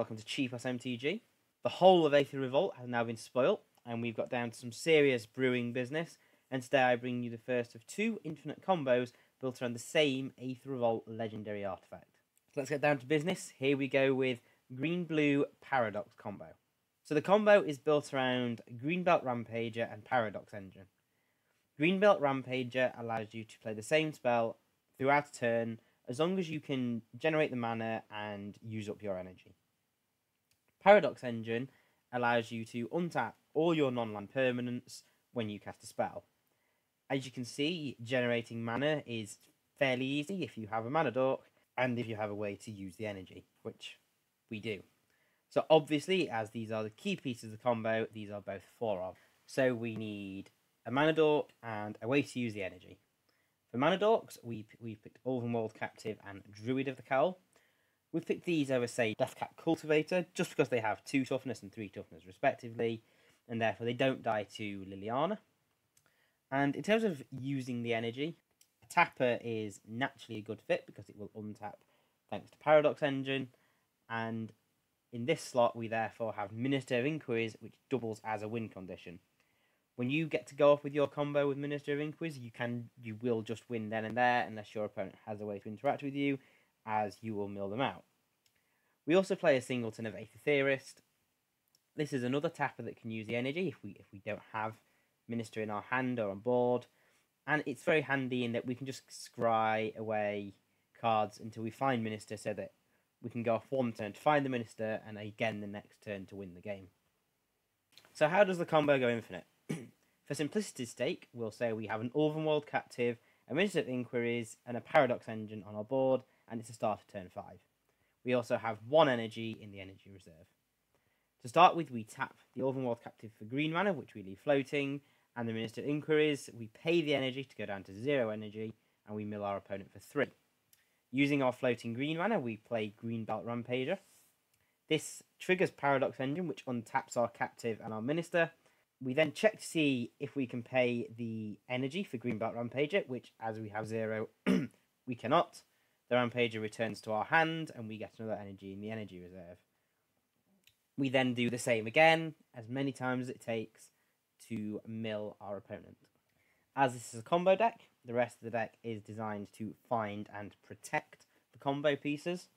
welcome to Cheap SMTG. The whole of Aether Revolt has now been spoilt, and we've got down to some serious brewing business, and today I bring you the first of two infinite combos built around the same Aether Revolt legendary artifact. So let's get down to business. Here we go with Green-Blue Paradox combo. So the combo is built around Greenbelt Rampager and Paradox Engine. Greenbelt Rampager allows you to play the same spell throughout a turn, as long as you can generate the mana and use up your energy. Paradox Engine allows you to untap all your non-land permanents when you cast a spell. As you can see, generating mana is fairly easy if you have a mana dork, and if you have a way to use the energy, which we do. So obviously, as these are the key pieces of the combo, these are both 4 of. So we need a mana dork and a way to use the energy. For mana dorks, we've picked Ulvenwald Captive and Druid of the Cowl. We've picked these over, say, Deathcap Cultivator, just because they have 2 toughness and 3 toughness respectively, and therefore they don't die to Liliana. And in terms of using the energy, a Tapper is naturally a good fit because it will untap thanks to Paradox Engine, and in this slot we therefore have Minister of Inquiries, which doubles as a win condition. When you get to go off with your combo with Minister of Inquiries, you will just win then and there, unless your opponent has a way to interact with you, as you will mill them out. We also play a singleton of Aether Theorist. This is another tapper that can use the energy if we don't have Minister in our hand or on board, and it's very handy in that we can just scry away cards until we find Minister, so that we can go off one turn to find the Minister, and again the next turn to win the game. So how does the combo go infinite? For simplicity's sake, we'll say we have an Ulvenwald Captive, a Minister of Inquiries, and a Paradox Engine on our board, and it's a start of turn 5. We also have 1 energy in the energy reserve. To start with, we tap the Ulvenwald Captive for green mana, which we leave floating, and the Minister of Inquiries, we pay the energy to go down to 0 energy, and we mill our opponent for 3. Using our floating green mana, we play Greenbelt Rampager. This triggers Paradox Engine, which untaps our Captive and our Minister. We then check to see if we can pay the energy for Greenbelt Rampager, which, as we have 0, we cannot. The Rampager returns to our hand, and we get another energy in the energy reserve. We then do the same again, as many times as it takes to mill our opponent. As this is a combo deck, the rest of the deck is designed to find and protect the combo pieces.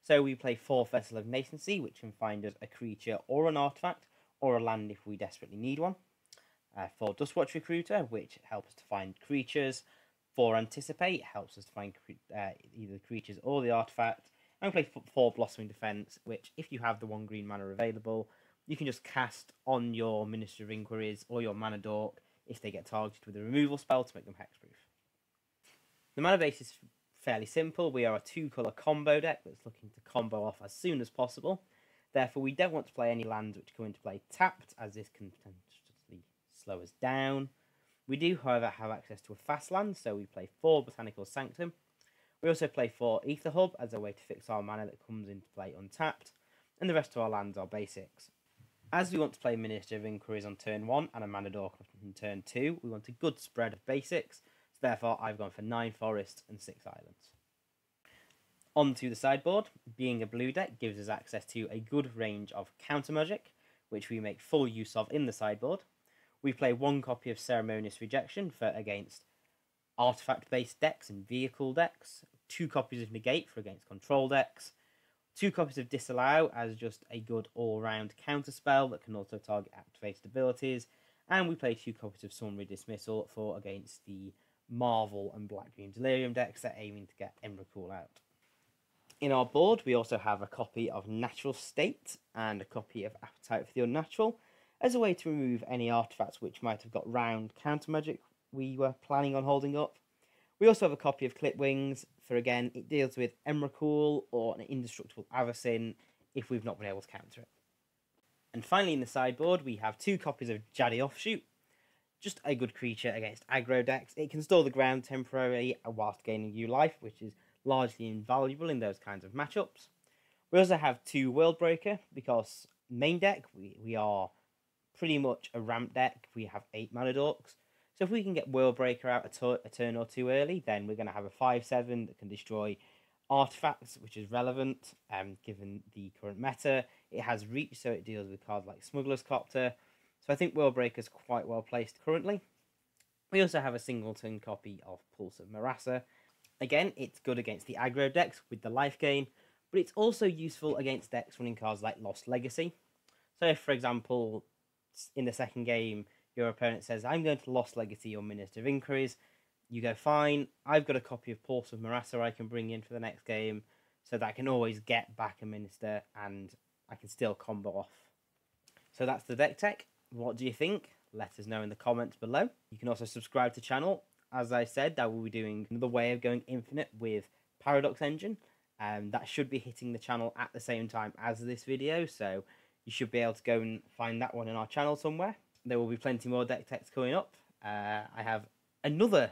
So we play 4 Vessel of Nascency, which can find us a creature or an artifact, or a land if we desperately need one. 4 Dustwatch Recruiter, which helps us to find creatures. 4 Anticipate, helps us to find either the creatures or the artifact. And we play 4 Blossoming Defense, which, if you have the 1 green mana available, you can just cast on your Minister of Inquiries or your Mana Dork if they get targeted with a removal spell to make them hexproof. The mana base is fairly simple. We are a 2-colour combo deck that's looking to combo off as soon as possible. Therefore, we don't want to play any lands which come into play tapped, as this can potentially slow us down. We do, however, have access to a fast land, so we play 4 Botanical Sanctum. We also play 4 Aether Hub as a way to fix our mana that comes into play untapped, and the rest of our lands are basics. As we want to play Minister of Inquiries on turn 1 and a Mana Dork on turn 2, we want a good spread of basics, so therefore I've gone for 9 forests and 6 islands. Onto the sideboard, being a blue deck gives us access to a good range of counter magic, which we make full use of in the sideboard. We play 1 copy of Ceremonious Rejection for against artifact-based decks and vehicle decks, 2 copies of Negate for against control decks, 2 copies of Disallow as just a good all-round counter spell that can also target activated abilities, and we play 2 copies of Summary Dismissal for against the Marvel and Black-Green Delirium decks that are aiming to get Emrakul out. In our board, we also have a copy of Natural State and a copy of Appetite for the Unnatural, as a way to remove any artifacts which might have got round counter magic we were planning on holding up. We also have a copy of Clipwings for, again, it deals with Emrakul or an indestructible Avacyn if we've not been able to counter it. And finally in the sideboard, we have 2 copies of Jaddy Offshoot, just a good creature against aggro decks. It can store the ground temporarily whilst gaining new life, which is largely invaluable in those kinds of matchups. We also have 2 Worldbreaker, because main deck, we are pretty much a ramp deck. We have 8 Mana Dorks, so if we can get Worldbreaker out a turn or 2 early, then we're going to have a 5/7 that can destroy artifacts, which is relevant given the current meta. It has reach, so it deals with cards like Smuggler's Copter. So I think Worldbreaker's quite well placed currently. We also have a singleton copy of Pulse of Marasa. Again, it's good against the aggro decks with the life gain, but it's also useful against decks running cards like Lost Legacy. So if, for example, in the second game, your opponent says, I'm going to Lost Legacy or Minister of Inquiries, you go, fine, I've got a copy of Pulse of Marasa I can bring in for the next game, so that I can always get back a Minister and I can still combo off. So that's the deck tech. What do you think? Let us know in the comments below. You can also subscribe to the channel. As I said, I will be doing another way of going infinite with Paradox Engine. That should be hitting the channel at the same time as this video, so you should be able to go and find that one in our channel somewhere. There will be plenty more deck techs coming up. I have another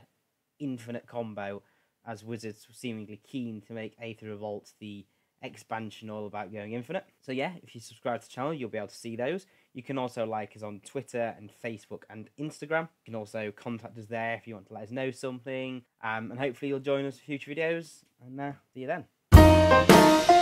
infinite combo, as Wizards were seemingly keen to make Aether Revolt the expansion all about going infinite. So yeah, if you subscribe to the channel, you'll be able to see those. You can also like us on Twitter and Facebook and Instagram. You can also contact us there if you want to let us know something. And hopefully you'll join us for future videos. And see you then.